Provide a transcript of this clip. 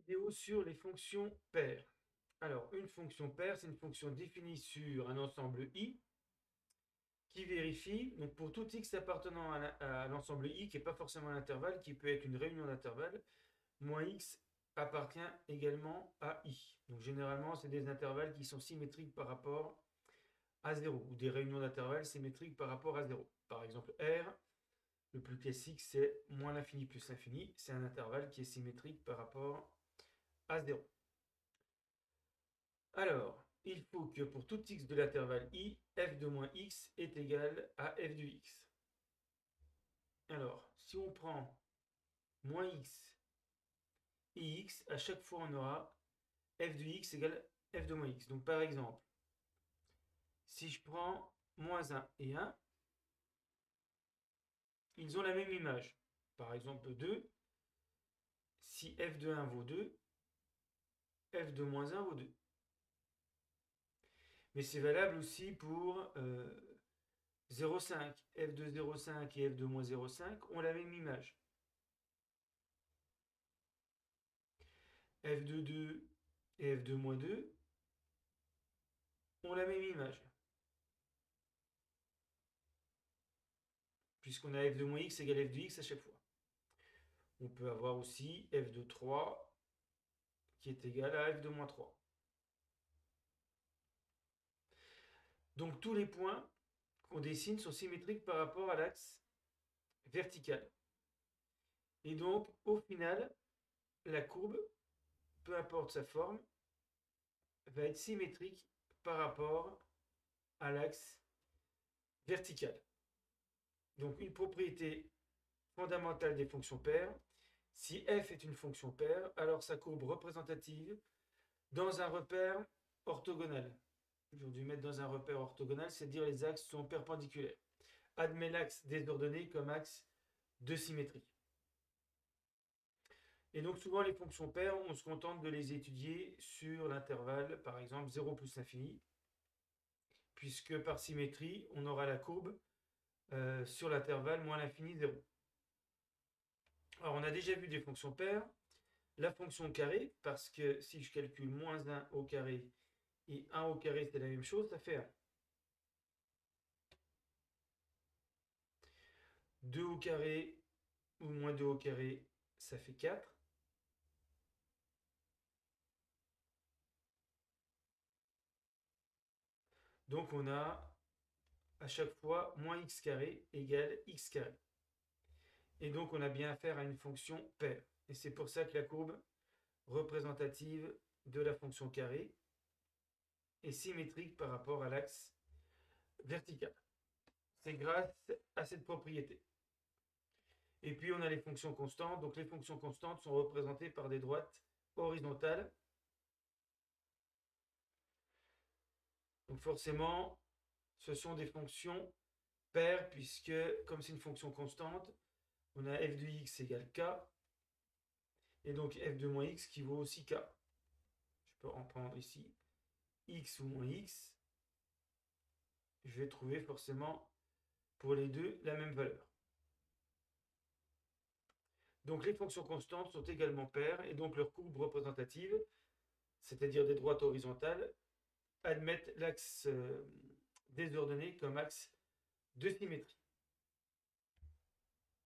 Vidéo sur les fonctions paires. Alors, une fonction paire, c'est une fonction définie sur un ensemble I qui vérifie, donc pour tout x appartenant à l'ensemble I, qui n'est pas forcément un intervalle, qui peut être une réunion d'intervalles, moins x appartient également à I. Donc généralement, c'est des intervalles qui sont symétriques par rapport à 0, ou des réunions d'intervalles symétriques par rapport à 0. Par exemple, R, le plus classique, c'est moins l'infini plus l'infini. C'est un intervalle qui est symétrique par rapport à 0. Alors, il faut que pour tout x de l'intervalle I, f de moins x est égal à f de x. Alors, si on prend moins x et x, à chaque fois on aura f de x égale f de moins x. Donc par exemple, si je prends moins 1 et 1, ils ont la même image. Par exemple 2, si f de 1 vaut 2, f de moins 1 vaut 2. Mais c'est valable aussi pour 0,5. f de 0,5 et f de moins 0,5 ont la même image. f de 2 et f de moins 2 ont la même image. Puisqu'on a f de moins x égale f de x à chaque fois. On peut avoir aussi f de 3 qui est égal à f de moins 3. Donc tous les points qu'on dessine sont symétriques par rapport à l'axe vertical. Et donc au final, la courbe, peu importe sa forme, va être symétrique par rapport à l'axe vertical. Donc une propriété fondamentale des fonctions paires, si f est une fonction paire, alors sa courbe représentative dans un repère orthogonal. J'ai dû mettre dans un repère orthogonal, c'est-à-dire les axes sont perpendiculaires. Admet l'axe désordonné comme axe de symétrie. Et donc souvent les fonctions paires, on se contente de les étudier sur l'intervalle, par exemple 0 plus l'infini, puisque par symétrie, on aura la courbe sur l'intervalle moins l'infini 0. Alors on a déjà vu des fonctions paires, la fonction carré, parce que si je calcule moins 1 au carré et 1 au carré, c'est la même chose, ça fait 1. 2 au carré ou moins 2 au carré, ça fait 4. Donc on a à chaque fois moins x carré égale x carré. Et donc on a bien affaire à une fonction paire. Et c'est pour ça que la courbe représentative de la fonction carré est symétrique par rapport à l'axe vertical. C'est grâce à cette propriété. Et puis on a les fonctions constantes. Donc les fonctions constantes sont représentées par des droites horizontales. Donc forcément, ce sont des fonctions paires puisque comme c'est une fonction constante, on a f de x égale k. Et donc f de moins x qui vaut aussi k. Je peux en prendre ici x ou moins x. Je vais trouver forcément pour les deux la même valeur. Donc les fonctions constantes sont également paires et donc leur courbe représentative, c'est-à-dire des droites horizontales, admettent l'axe désordonné comme axe de symétrie.